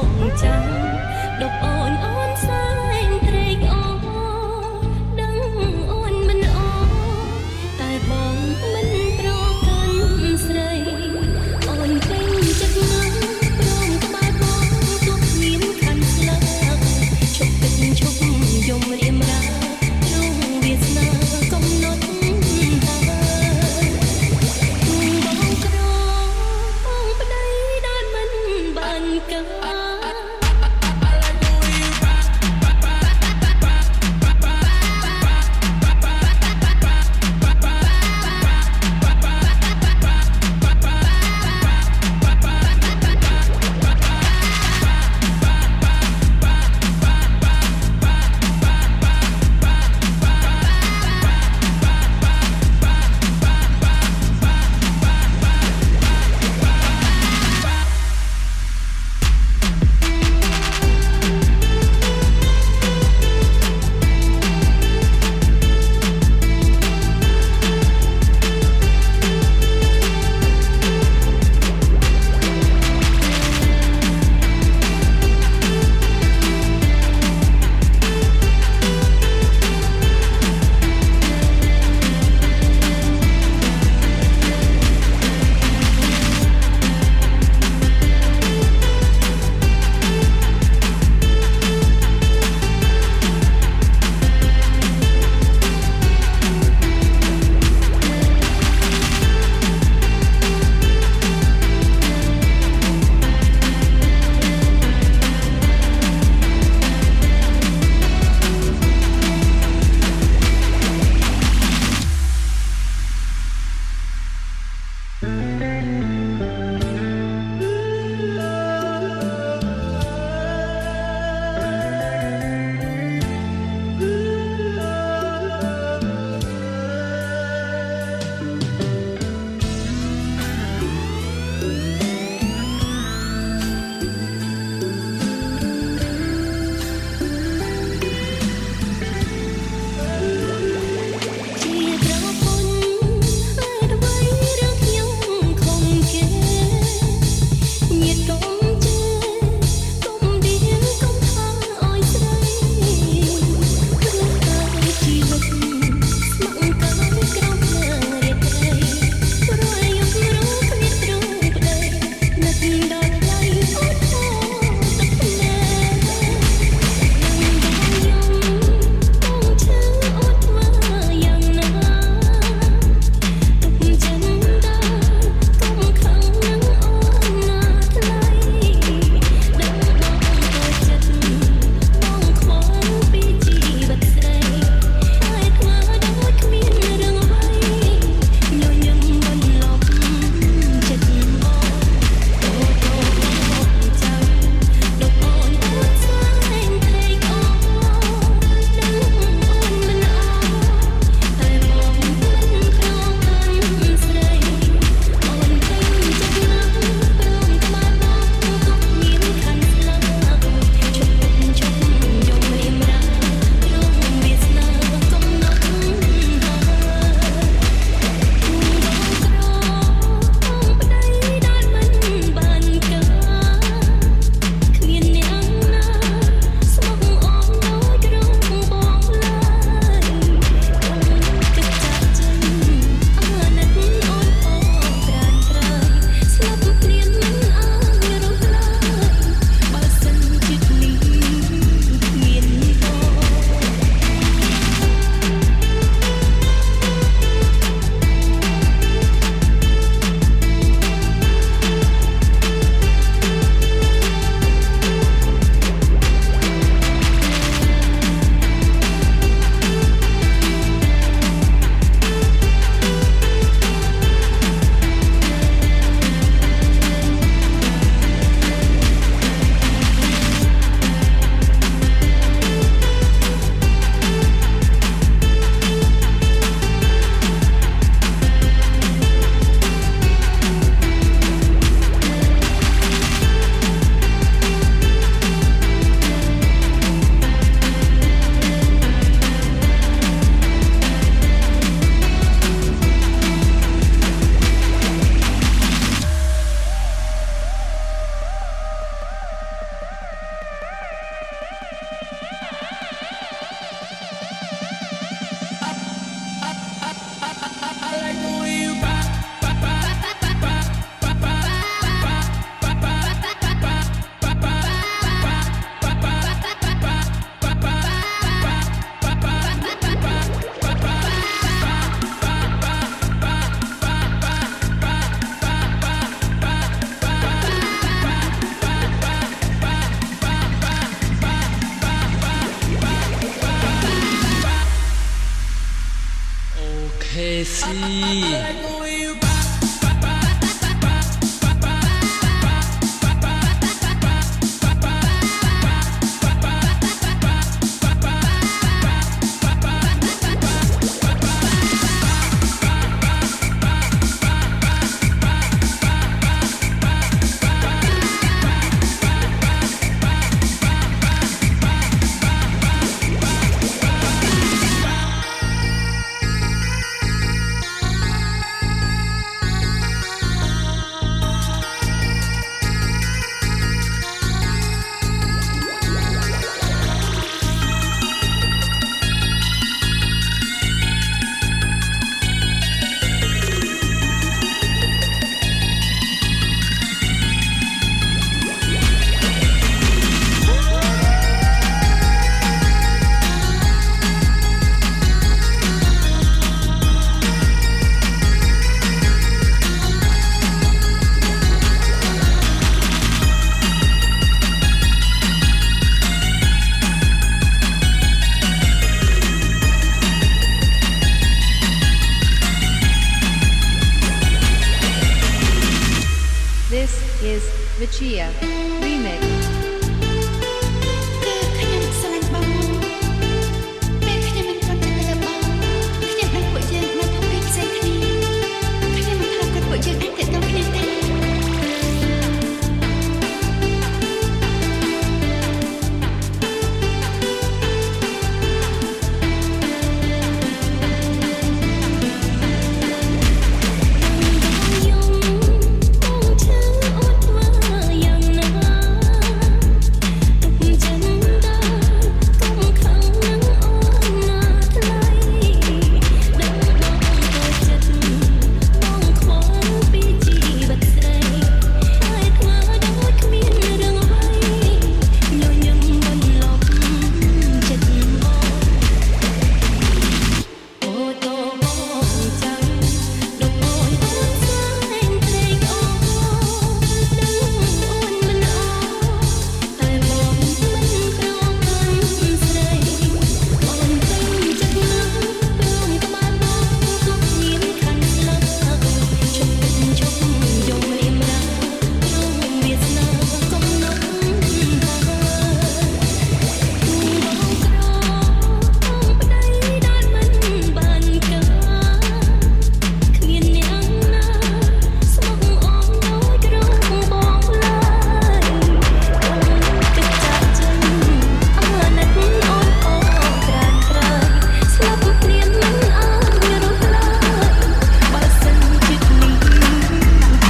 Hãy subscribe cho kênh Ghiền Mì Gõ để không bỏ lỡ Vachia Remix គឺខ្ញុំស្រឡាញ់បងពេលខ្ញុំមិនគាត់ចិត្តទៅបងខ្ញុំដឹងពួកយើងនៅប្រភេទផ្សេងគ្នាខ្ញុំមិនថាគាត់ពួកយើងអាចទៅដល់គ្នាទេ Hãy subscribe cho kênh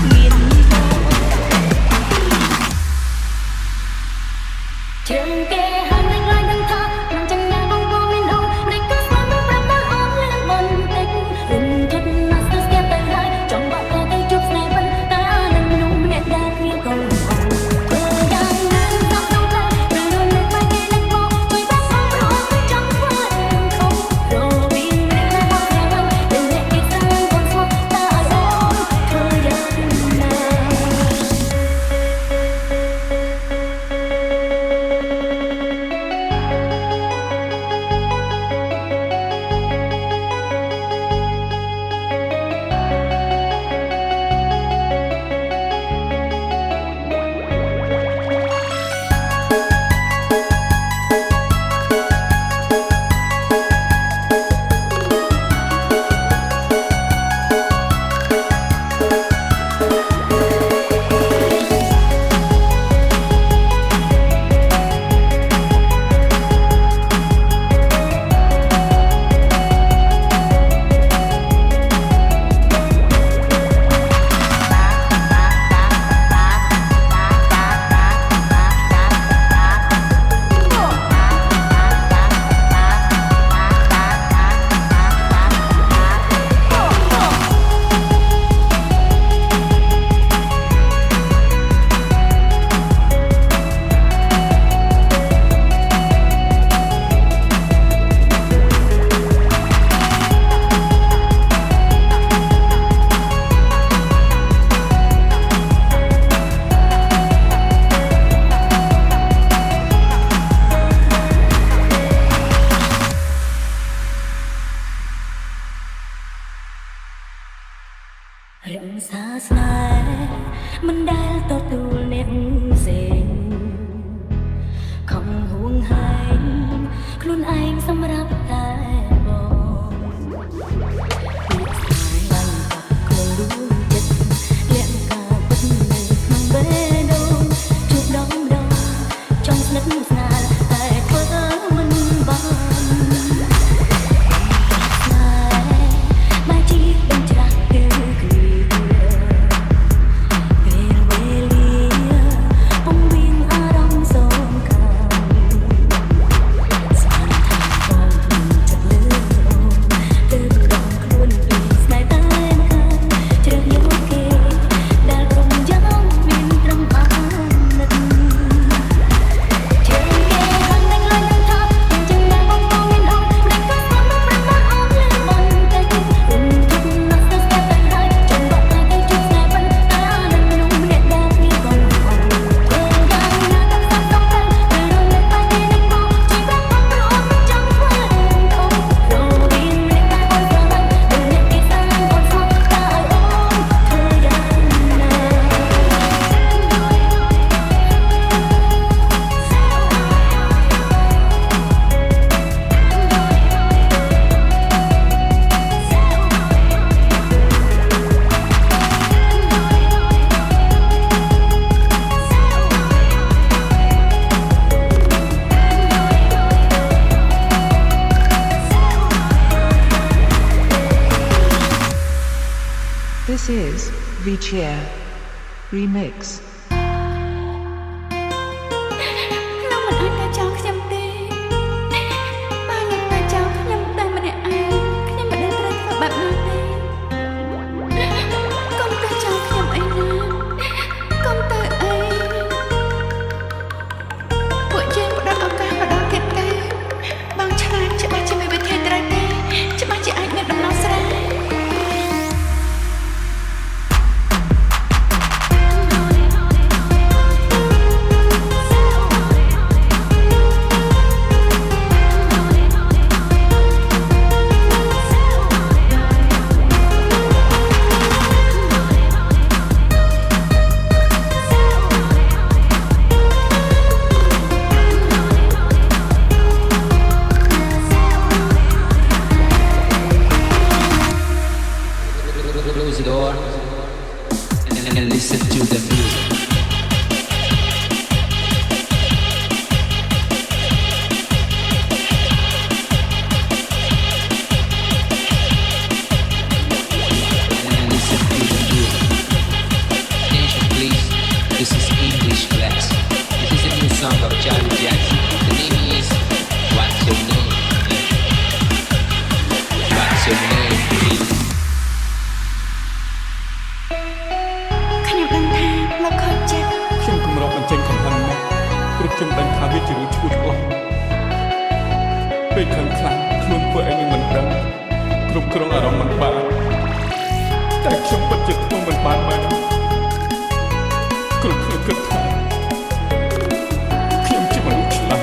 Ghiền Mì Gõ để không bỏ lỡ This is Vichia Remix. លោកមិនអាចទៅចោលខ្ញុំទេបើលោកទៅចោលខ្ញុំតែម្នាក់ឯងខ្ញុំមិនដឹងត្រូវធ្វើបែបណាទេកុំទៅចោលខ្ញុំអីណាកុំទៅអីពួកយើងផ្ដល់ឱកាសម្ដងទៀតទេបងឆ្លាតច្បាស់ជាមានវិធីត្រូវទេច្បាស់ជាអាចមានដំណោះស្រាយClose the door and listen to the music. And listen to the music. Attention please, this is English class. This is a new song of Charlie Jackson. The name is What's Your Name? What's Your Name, please? ខ្ញុំដឹងថាលោកខូចចិត្ត ខ្ញុំគម្រប់បញ្ចេញកំហឹងមកព្រោះខ្ញុំដឹងថាវាជារឿងឈួតឆ្លោះពេលខឹងខ្លាំងខ្លួនធ្វើអីមិនដឹងគ្រប់គ្រងអារម្មណ៍មិនបានតែខ្ញុំពិតជាធ្វើមិនបានមែនគ្រប់គ្នាគិតថាខ្ញុំជាមនុស្សឆ្លាត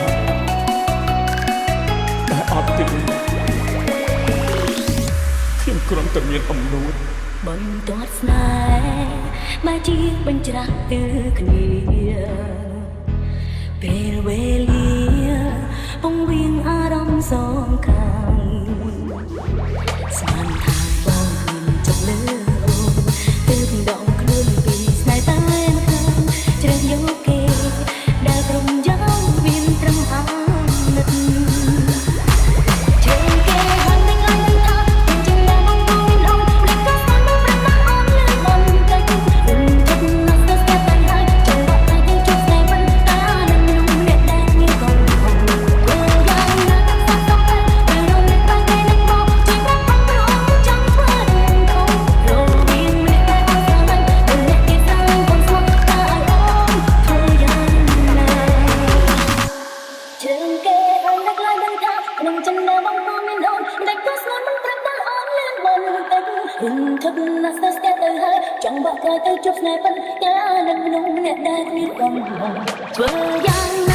តែអត់ទេខ្ញុំគ្រាន់តែមានអំនួត បន្ទាត់ស្នេហ៍មកជាបញ្ច្រាស់ទើគ្នាពេលវេលាពងវៀងអារម្មណ៍សងខាងស្មានថាបងចុះលើអូនទើបដងខ្លួនពីស្នេហ៍តែម្ខាងជ្រើសយកគេដែលព្រមយ៉ាងមានត្រឹមអាណិត chẳng bao cái tay chúc này vẫn nhớ lần nung nét đai như con hồng vừa giang